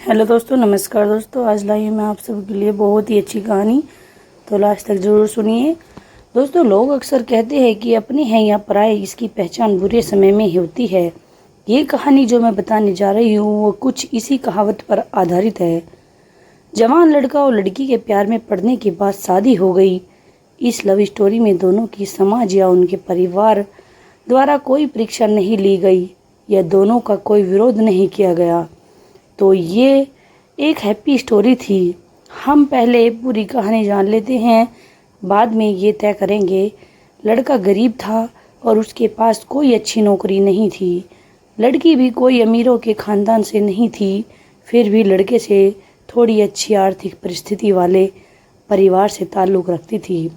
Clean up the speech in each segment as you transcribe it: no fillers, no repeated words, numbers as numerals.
Hello दोस्तों, नमस्कार दोस्तों। आज लाई हूँ मैं आप सबके लिए बहुत ही अच्छी कहानी, तो लास्ट तक ज़रूर सुनिए। दोस्तों, लोग अक्सर कहते हैं कि अपने हैं या पराए, इसकी पहचान बुरे समय में ही होती है। ये कहानी जो मैं बताने जा रही हूँ वो कुछ इसी कहावत पर आधारित है। जवान लड़का और लड़की के प्यार में पड़ने के बाद शादी हो गई। इस लव स्टोरी में दोनों की समाज या उनके परिवार द्वारा कोई परीक्षा नहीं ली गई या दोनों का कोई विरोध नहीं किया गया। तो ये एक हैप्पी स्टोरी थी। हम पहले पूरी कहानी जान लेते हैं, बाद में ये तय करेंगे। लड़का गरीब था और उसके पास कोई अच्छी नौकरी नहीं थी। लड़की भी कोई अमीरों के खानदान से नहीं थी, फिर भी लड़के से थोड़ी अच्छी आर्थिक परिस्थिति वाले परिवार से ताल्लुक़ रखती थी।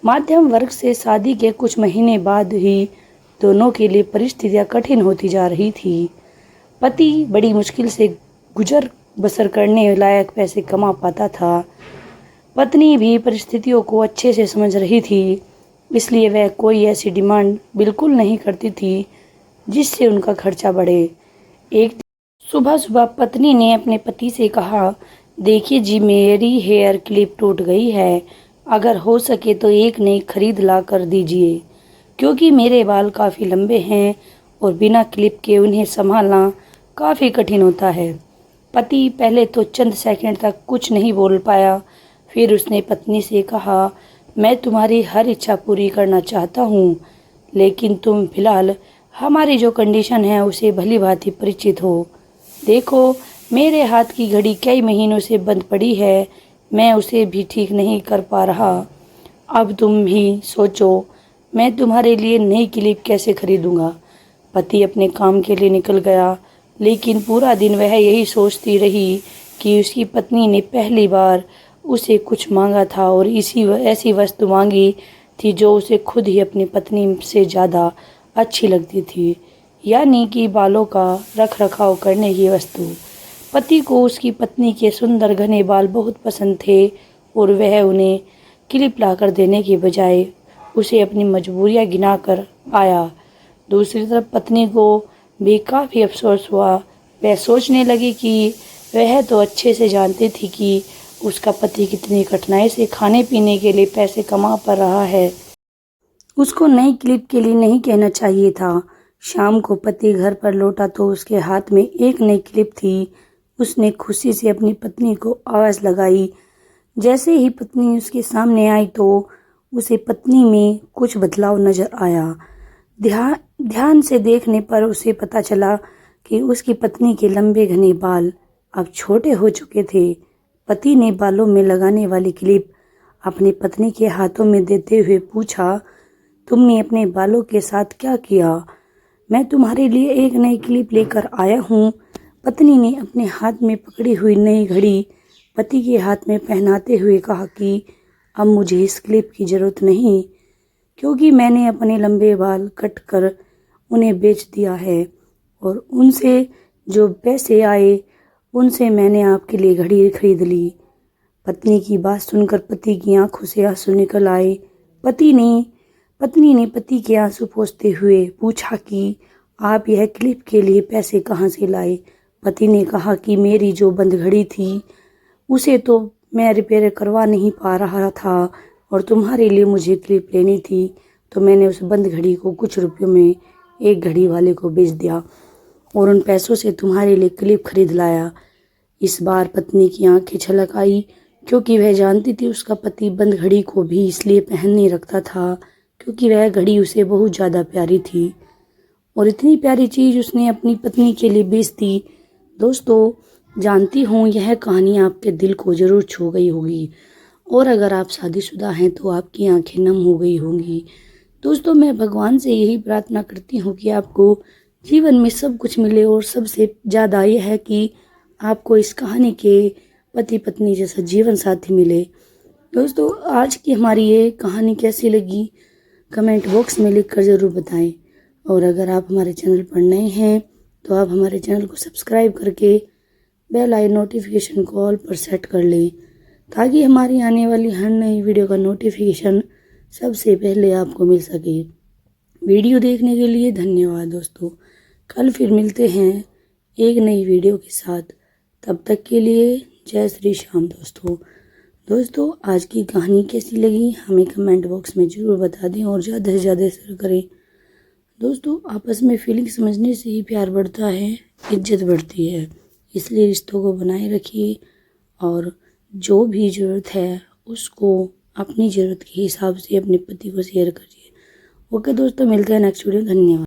मध्यम वर्ग से शादी के कुछ महीने बाद ही दोनों के लिए परिस्थितियाँ कठिन होती जा रही थी। पति बड़ी मुश्किल से गुजर बसर करने लायक पैसे कमा पाता था। पत्नी भी परिस्थितियों को अच्छे से समझ रही थी, इसलिए वह कोई ऐसी डिमांड बिल्कुल नहीं करती थी जिससे उनका खर्चा बढ़े। एक सुबह सुबह पत्नी ने अपने पति से कहा, देखिए जी, मेरी हेयर क्लिप टूट गई है, अगर हो सके तो एक नई खरीद ला कर दीजिए, क्योंकि मेरे बाल काफ़ी लंबे हैं और बिना क्लिप के उन्हें संभालना काफ़ी कठिन होता है। पति पहले तो चंद सेकंड तक कुछ नहीं बोल पाया, फिर उसने पत्नी से कहा, मैं तुम्हारी हर इच्छा पूरी करना चाहता हूँ, लेकिन तुम फिलहाल हमारी जो कंडीशन है उसे भली भांति परिचित हो। देखो, मेरे हाथ की घड़ी कई महीनों से बंद पड़ी है, मैं उसे भी ठीक नहीं कर पा रहा। अब तुम ही सोचो, मैं तुम्हारे लिए नई क्लिप कैसे खरीदूंगा। पति अपने काम के लिए निकल गया, लेकिन पूरा दिन वह यही सोचती रही कि उसकी पत्नी ने पहली बार उसे कुछ मांगा था और ऐसी वस्तु मांगी थी जो उसे खुद ही अपनी पत्नी से ज़्यादा अच्छी लगती थी, यानी कि बालों का रख रखाव करने की वस्तु। पति को उसकी पत्नी के सुंदर घने बाल बहुत पसंद थे और वह उन्हें क्लिप लाकर देने के बजाय उसे अपनी मजबूरियां गिनाकर आया। दूसरी तरफ पत्नी को भी काफ़ी अफसोस हुआ। वह सोचने लगी कि वह तो अच्छे से जानती थी कि उसका पति कितनी कठिनाई से खाने पीने के लिए पैसे कमा पा रहा है। उसको नई क्लिप के लिए नहीं कहना चाहिए था। शाम को पति घर पर लौटा तो उसके हाथ में एक नई क्लिप थी। उसने खुशी से अपनी पत्नी को आवाज़ लगाई। जैसे ही पत्नी उसके सामने आई तो उसे पत्नी में कुछ बदलाव नजर आया। ध्यान से देखने पर उसे पता चला कि उसकी पत्नी के लंबे घने बाल अब छोटे हो चुके थे। पति ने बालों में लगाने वाली क्लिप अपनी पत्नी के हाथों में देते हुए पूछा, तुमने अपने बालों के साथ क्या किया? मैं तुम्हारे लिए एक नई क्लिप लेकर आया हूँ। पत्नी ने अपने हाथ में पकड़ी हुई नई घड़ी पति के हाथ में पहनाते हुए कहा कि अब मुझे इस क्लिप की ज़रूरत नहीं, क्योंकि मैंने अपने लंबे बाल कट कर उन्हें बेच दिया है और उनसे जो पैसे आए उनसे मैंने आपके लिए घड़ी खरीद ली। पत्नी की बात सुनकर पति की आंखों से आंसू निकल आए। पत्नी ने पति के आंसू पोंछते हुए पूछा कि आप यह क्लिप के लिए पैसे कहाँ से लाए? पति ने कहा कि मेरी जो बंद घड़ी थी उसे तो मैं रिपेयर करवा नहीं पा रहा था और तुम्हारे लिए मुझे क्लिप लेनी थी, तो मैंने उस बंद घड़ी को कुछ रुपयों में एक घड़ी वाले को बेच दिया और उन पैसों से तुम्हारे लिए क्लिप खरीद लाया। इस बार पत्नी की आंखें छलक आई, क्योंकि वह जानती थी उसका पति बंद घड़ी को भी इसलिए पहन नहीं रखता था क्योंकि वह घड़ी उसे बहुत ज़्यादा प्यारी थी और इतनी प्यारी चीज़ उसने अपनी पत्नी के लिए बेच दी। दोस्तों, जानती हूँ यह कहानी आपके दिल को ज़रूर छू गई होगी और अगर आप शादीशुदा हैं तो आपकी आंखें नम हो गई होंगी। दोस्तों, मैं भगवान से यही प्रार्थना करती हूँ कि आपको जीवन में सब कुछ मिले और सबसे ज़्यादा यह है कि आपको इस कहानी के पति पत्नी जैसा जीवन साथी मिले। दोस्तों, आज की हमारी ये कहानी कैसी लगी कमेंट बॉक्स में लिखकर ज़रूर बताएं और अगर आप हमारे चैनल पर नए हैं तो आप हमारे चैनल को सब्सक्राइब करके बेल आइकन नोटिफिकेशन को ऑल पर सेट कर लें, ताकि हमारी आने वाली हर नई वीडियो का नोटिफिकेशन सबसे पहले आपको मिल सके। वीडियो देखने के लिए धन्यवाद दोस्तों। कल फिर मिलते हैं एक नई वीडियो के साथ। तब तक के लिए जय श्री श्याम दोस्तों आज की कहानी कैसी लगी हमें कमेंट बॉक्स में ज़रूर बता दें और ज़्यादा से ज़्यादा शेयर करें। दोस्तों आपस में फीलिंग समझने से ही प्यार बढ़ता है, इज्जत बढ़ती है। इसलिए रिश्तों को बनाए रखिए और जो भी ज़रूरत है उसको अपनी ज़रूरत के हिसाब से अपने पति को शेयर करिए। ओके दोस्तों, मिलते हैं नेक्स्ट वीडियो। धन्यवाद।